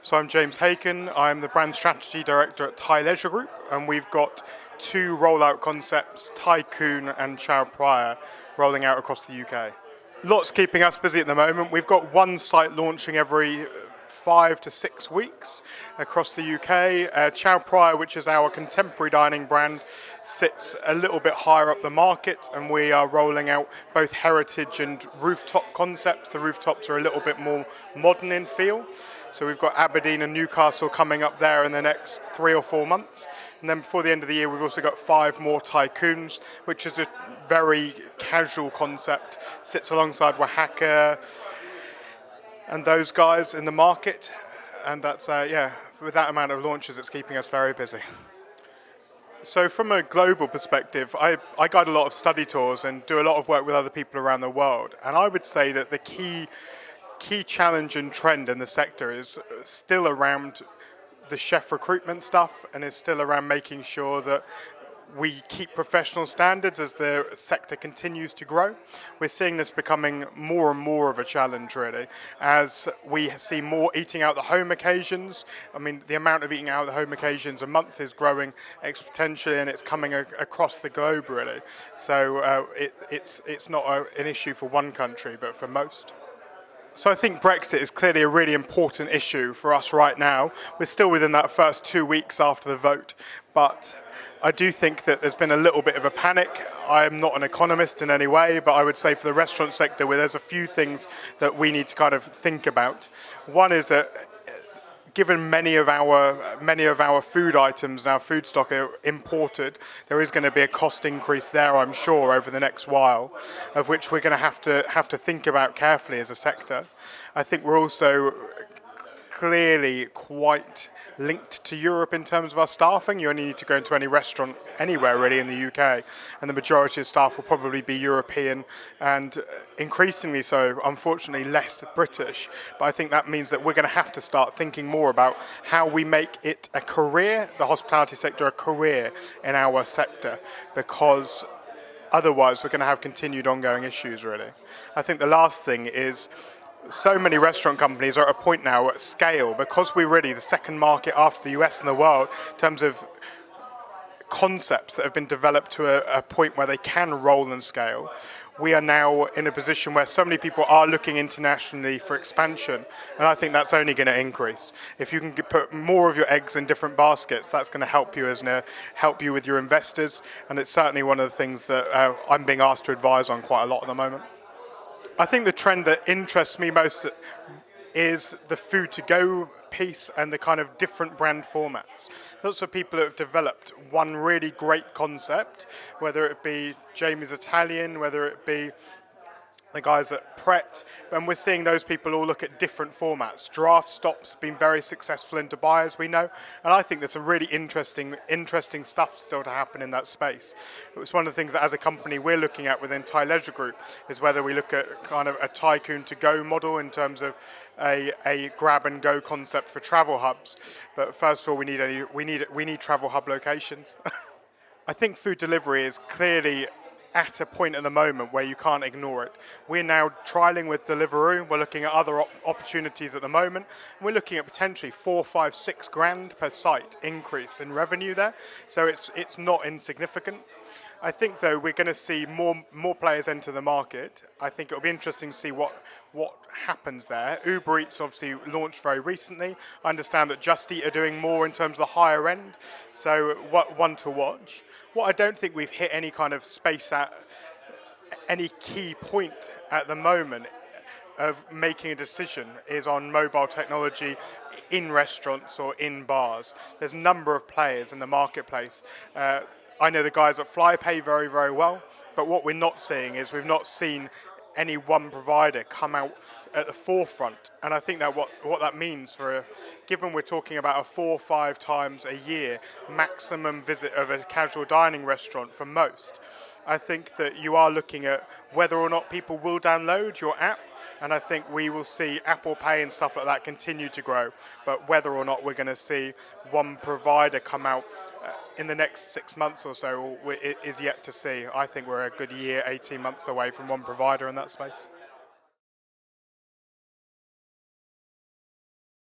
So I'm James Hacon. I'm the Brand Strategy Director at Thai Leisure Group, and we've got two rollout concepts, Tycoon and Chow Prior, rolling out across the UK. Lots keeping us busy at the moment. We've got one site launching every 5 to 6 weeks across the UK. Chow Prior, which is our contemporary dining brand, sits a little bit higher up the market, and we are rolling out both heritage and rooftop concepts. The rooftops are a little bit more modern in feel. So we've got Aberdeen and Newcastle coming up there in the next 3 or 4 months. And then before the end of the year, we've also got 5 more Tycoons, which is a very casual concept, sits alongside Hacon and those guys in the market. And that's, with that amount of launches, it's keeping us very busy. So from a global perspective, I guide a lot of study tours and do a lot of work with other people around the world. And I would say that the key challenge and trend in the sector is still around the chef recruitment stuff, and is still around making sure that we keep professional standards as the sector continues to grow. We're seeing this becoming more and more of a challenge, really, as we see more eating out the home occasions. I mean, the amount of eating out the home occasions a month is growing exponentially, and it's coming across the globe, really. So it's not an issue for one country, but for most. So I think Brexit is clearly a really important issue for us right now. We're still within that first 2 weeks after the vote, but I do think that there's been a little bit of a panic. I'm not an economist in any way, but I would say for the restaurant sector, where there's a few things that we need to kind of think about. One is that given many of our food items and our food stock are imported, there is going to be a cost increase there, I'm sure, over the next while, of which we're going to have to think about carefully as a sector. I think we're also clearly quite linked to Europe in terms of our staffing. You only need to go into any restaurant anywhere really in the UK, and the majority of staff will probably be European and increasingly so, unfortunately, less British. But I think that means that we're going to have to start thinking more about how we make it a career, the hospitality sector a career in our sector, because otherwise we're going to have continued ongoing issues, really. I think the last thing is, so many restaurant companies are at a point now at scale, because we're really the second market after the US in the world in terms of concepts that have been developed to a point where they can roll and scale. We are now in a position where so many people are looking internationally for expansion, and I think that's only going to increase. If you can put more of your eggs in different baskets, that's going to help you with your investors, and it's certainly one of the things that I'm being asked to advise on quite a lot at the moment. I think the trend that interests me most is the food-to-go piece and the kind of different brand formats. Lots of people have developed one really great concept, whether it be Jamie's Italian, whether it be the guys at Pret, and we're seeing those people all look at different formats. Draft Stop's been very successful in Dubai, as we know, and I think there's some really interesting stuff still to happen in that space. It was one of the things that as a company we're looking at within Thai Leisure Group, is whether we look at kind of a Tycoon to go model in terms of a grab and go concept for travel hubs. But first of all, we need travel hub locations. I think food delivery is clearly at a point at the moment where you can't ignore it. We're now trialling with Deliveroo. We're looking at other opportunities at the moment. We're looking at potentially 4, 5, 6 grand per site increase in revenue there. So it's not insignificant. I think though we're going to see more players enter the market. I think it'll be interesting to see what happens there. Uber Eats obviously launched very recently. I understand that Just Eat are doing more in terms of the higher end. So one to watch. What I don't think we've hit any kind of space at any key point at the moment of making a decision is on mobile technology in restaurants or in bars. There's a number of players in the marketplace. I know the guys at Flypay very, very well, but what we're not seeing is we've not seen any one provider come out at the forefront, and I think that what that means given we're talking about a 4 or 5 times a year maximum visit of a casual dining restaurant for most, I think that you are looking at whether or not people will download your app, and I think we will see Apple Pay and stuff like that continue to grow, but whether or not we're going to see one provider come out in the next 6 months or so is yet to see. I think we're a good year, 18 months away from one provider in that space.